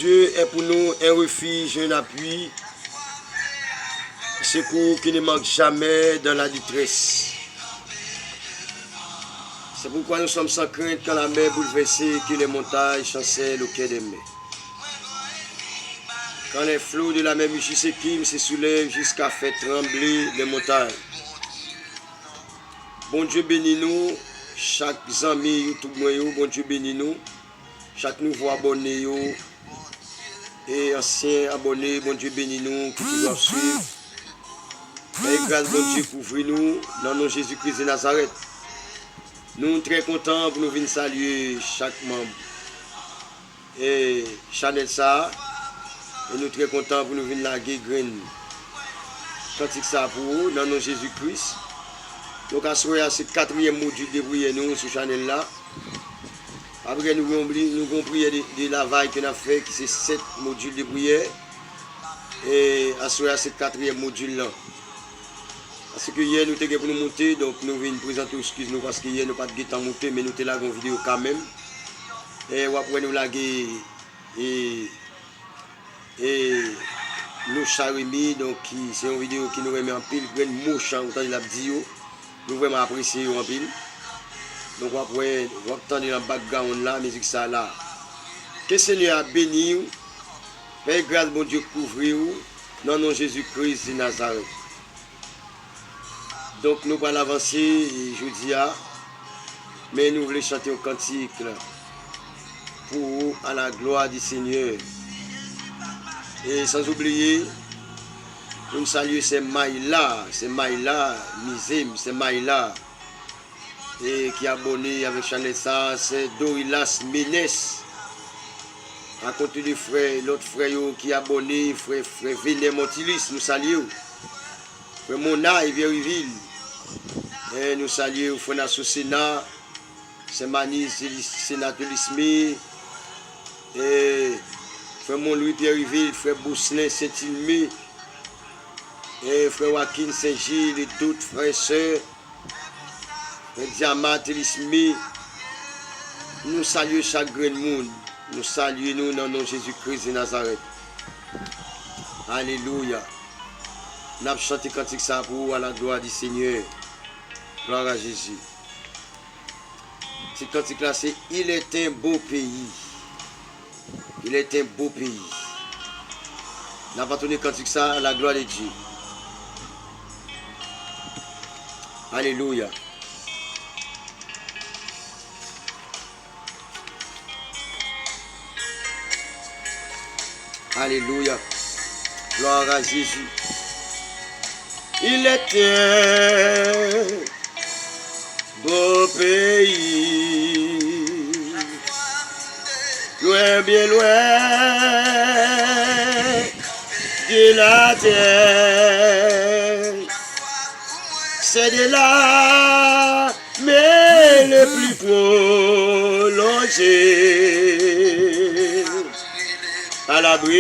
Dieu est pour nous un refuge, un appui, secours qui ne manque jamais dans la détresse. C'est pourquoi nous sommes sans crainte quand la mer bouleversée, que les montagnes chancellent au quai des mers. Quand les flots de la mer Michisekim se soulèvent jusqu'à faire trembler les montagnes. Bon Dieu bénis nous, chaque ami, YouTube, bon Dieu bénis nous, chaque nouveau abonné et ancien abonné, bon Dieu bénis nous, qui doivent suivre. Et grâce bon Dieu couvre nous, dans nos Jésus-Christ de Nazareth. Nous sommes très contents pour nous venir saluer chaque membre et Chanel ça. Et nous sommes très contents pour nous venir laguer graine. Cantique ça pour vous, dans nos Jésus-Christ. Donc à ce moment-là, c'est le 4e module de prière nous sur Chanel là. Après nous avons prié de la vaille qu'on a fait, qui c'est 7 modules de prière. Et à ce moment-là, c'est le 4e module là. Parce que hier nous étions pour nous monter, donc nous venons présenter, excuse-nous parce que hier nous n'avons pas de temps monter, mais nous étions là dans une vidéo quand même. Et après nous laguer et le charimi, donc c'est une vidéo qui nous remet en pile, plein de mots chants, autant de la vidéo. Nous vraiment apprécier en pile. Donc après, on entend dans le background là, musique ça là. Que le Seigneur a béni, Père grâce bon Dieu couvrir dans nom Jésus-Christ de Nazareth. Donc nous allons avancer jeudi, mais nous voulons chanter un cantique pour à la gloire du Seigneur. Et sans oublier, nous saluons ces mailles-là, Mizim, ces mailles-là, et qui est abonné avec Chanel ça, c'est Dorilas Ménès. À côté du frère, l'autre frère qui est abonné, frère Véné Montilis, nous saluons. Frère Mona et Vériville. Et nous saluons Frère Sénat, c'est Manis, sénateur Lismi, et Frère Mon-Louis Pierreville, Frère Bousselin Saint-Ilmé, et Frère Joaquin Saint-Gilles, et d'autres frères et sœurs, Frère Diamant Lismi. Nous saluons chaque grand monde, nous saluons nous dans le nom de Jésus-Christ de Nazareth. Alléluia. Nous avons chanté cantique ça pour vous à la gloire du Seigneur. Gloire à Jésus. Ce cantique là, c'est il est un beau pays. Il est un beau pays. Nous avons tourné cantique ça à la gloire de Dieu. Alléluia. Alléluia. Gloire à Jésus. Il est un beau pays, loin, bien loin de la terre. C'est de là, mais le plus prolongé, à l'abri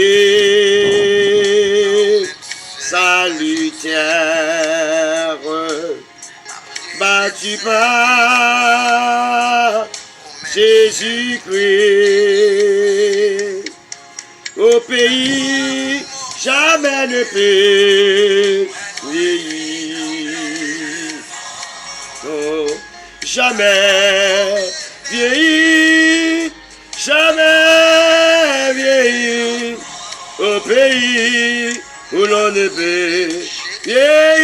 salutaire, battu par Jésus-Christ. Au pays, jamais ne peut vieillir. Oh, jamais vieillir, jamais vieillir. Au pays où l'on ne peut vieillir,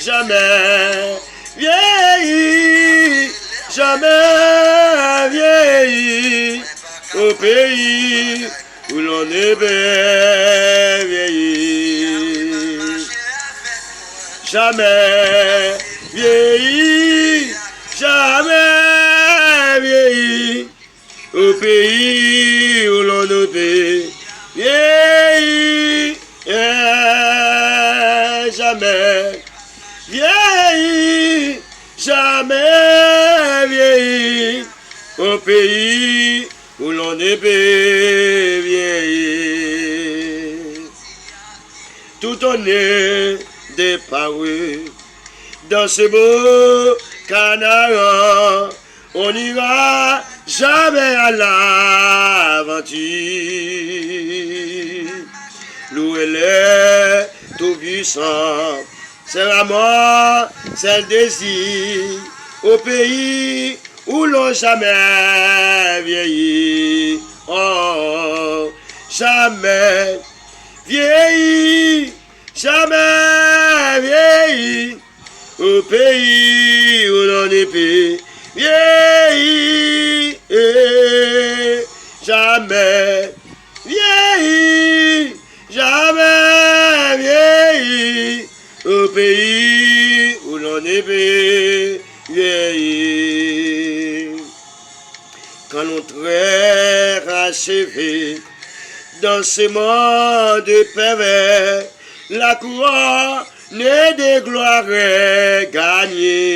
jamais vieillir, jamais vieillir. Au pays où l'on ne peut vieillir, jamais vieillir, jamais vieillir. Au pays où l'on ne peut vieillir, jamais vieillir, jamais vieillir. Au pays où l'on ne peut vieillir. Tout honneur déparu dans ce beau Canaan, on ira jamais à l'aventure. Louez le Tout-Puissant, c'est la mort, c'est le désir, au pays où l'on jamais vieillit. Oh, jamais vieilli, jamais vieilli, au pays où l'on est vieilli. Jamais vieilli, jamais vieilli, au pays où l'on est vieilli. Quand l'on traite achevé dans ce monde pervers, la couronne de gloire est gagnée.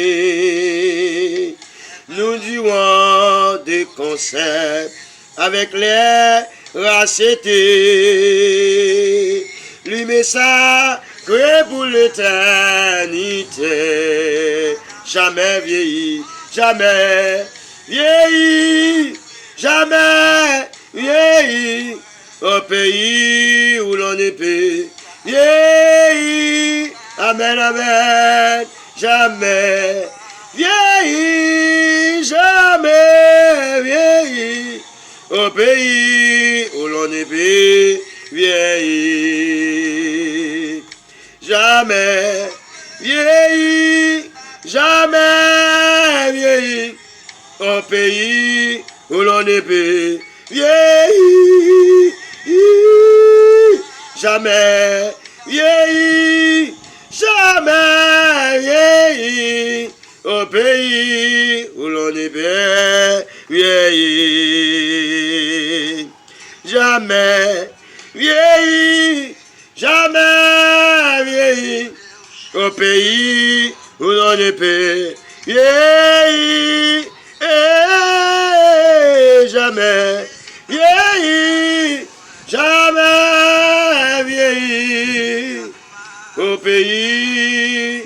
Nous dirons des concerts avec les rachetés, lui message pour l'éternité. Jamais vieilli, jamais vieilli, jamais vieilli, au pays où l'on est vieilli. Amen, amen, jamais vieilli, jamais vieilli, au pays où l'on est vieilli. Jamais vieilli, jamais vieilli, au pays où l'on est vieilli. Jamais vieilli, jamais vieilli, au pays où l'on est vieilli. Jamais vieilli, jamais vieilli, au pays où l'on est vieilli. Jamais vieilli, jamais vieilli, au pays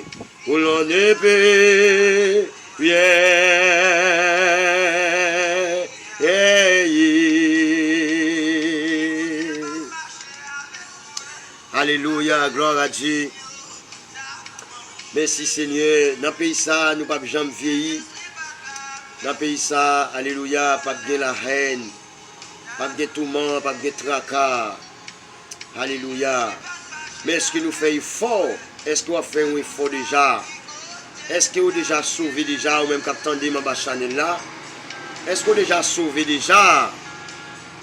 où l'on est vieilli. Alléluia, gloire à Dieu. Merci Seigneur. Dans le pays ça, nous ne pouvons jamais vieillir. Dans le pays ça, alléluia, pas de la haine, pas de tourment, pas de tracas. Alléluia. Mais est-ce que nous faisons effort? Est-ce qu'on a fait un effort déjà? Est-ce que vous déjà sauvé déjà, ou même qu'attendez ma chanel là? Est-ce que vous déjà sauvé déjà?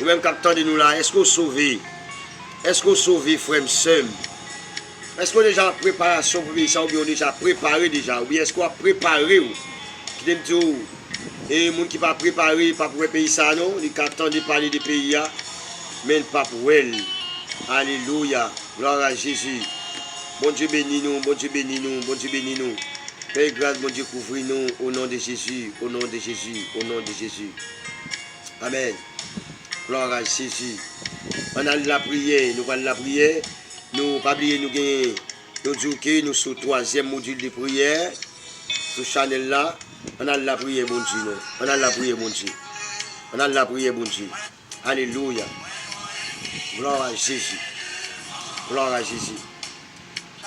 Ou même qu'attendez nous là, est-ce que vous sauvé? Est-ce que vous sauvé frère Sem? Est-ce que vous déjà préparation pour ça, ou bien déjà préparé déjà? Ou bien est-ce qu'on a préparé? Qui dit et les gens qui ne sont pas préparés, pas pour le pays ça, non? Ils attendent de parler des pays, mais pas pour elle. Alléluia. Gloire à Jésus. Bon Dieu bénis nous, bon Dieu bénis nous, bon Dieu bénis nous. Père grâce, bon Dieu couvre nous au nom de Jésus, au nom de Jésus, au nom de Jésus. Amen. Gloire à Jésus. On a la prière, nous allons la prière. Nous pas oublier nous gagner. Nous disons que nous sommes au 3e module de prière. Sur Chanel là. On a la prière, bon Dieu. On a la prière, bon Dieu. On a la prière, bon Dieu. Alléluia. Gloire à Jésus. Gloire à Jésus.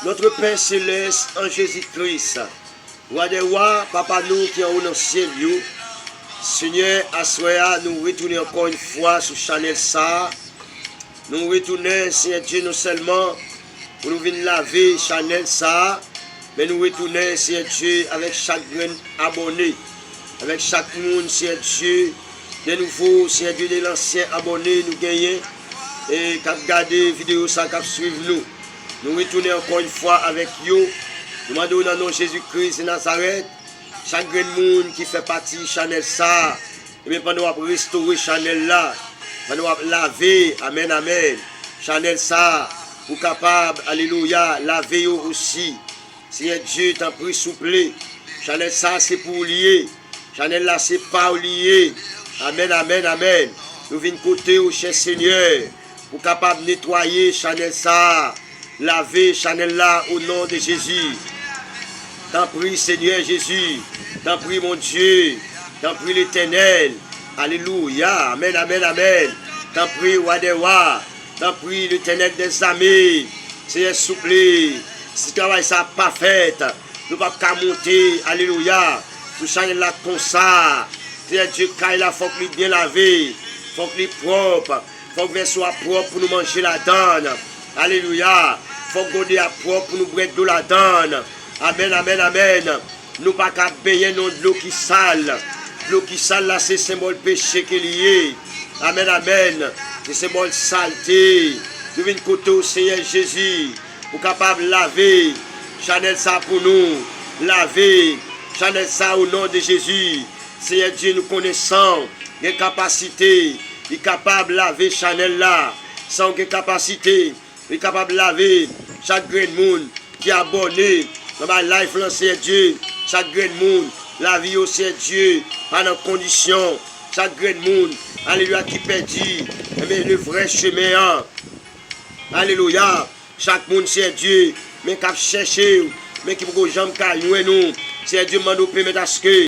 Notre Père Céleste en Jésus-Christ. Roi des rois, Papa nous qui en au ciel, Seigneur, à soya, nous retournons encore une fois sur Chanel ça. Nous retournons, Seigneur Dieu, non seulement pour nous venir laver Chanel ça. Mais nous retournons, Seigneur Dieu, avec chaque abonné, avec chaque monde, Seigneur Dieu, de nouveau, Seigneur Dieu, de l'ancien abonné, nous gagnons, et qui a regardé la vidéo, ça, qui a suivi nous. Nous retournons encore une fois avec eux. Nous demandons dans le nom de Jésus-Christ de Nazareth, chaque monde qui fait partie de Chanel ça, et bien pendant qu'on restaurer Chanel là, pendant qu'on laver, amen, amen, Chanel ça, pour capable, alléluia, laver aussi. Seigneur Dieu, t'en prie, souple. Chanel ça, c'est pour lier. Chanel là, c'est pas lié. Amen, amen, amen. Nous venons côté au cher Seigneur, pour capable nettoyer Chanel ça, laver Chanel là au nom de Jésus. T'en prie, Seigneur Jésus. T'en prie, mon Dieu. T'en prie, l'Éternel. Alléluia. Amen, amen, amen. T'en prie, roi des rois. T'en prie, l'Éternel des armées. Seigneur, souple. Si le travail ça pas fait, nous ne pouvons pas monter. Alléluia. Nous changeons la comme ça. Seigneur Dieu, quand il faut qu'il soit bien lavé. Faut qu'il soit propre. Faut que soit propre pour nous manger la donne. Alléluia. Faut que nous propre pour nous boire de la donne. Amen, amen, amen. Nous pas qu'à baigner dans de l'eau qui sale. L'eau qui sale là, c'est symbole péché qui est lié. Amen, amen. C'est symbole saleté. Nous venons côté au Seigneur Jésus. Pour capable laver. Chanel ça pour nous. Laver. Chanel ça au nom de Jésus. Seigneur Dieu, nous connaissons les capacités. Il est capable de laver Chanel là. Sans capacité. Il est capable de laver chaque grain de monde qui est abonné. Dans ma life, Seigneur Dieu. Chaque grain de monde. La vie au Seigneur Dieu. Pendant condition. Chaque grain de monde. Alléluia qui perdit. Mais le vrai chemin. Alléluia. Chaque monde, Seigneur Dieu. Mais qui cherche. Mais qui peut jamais nous. Seigneur Dieu, m'a nous permettre à ce que.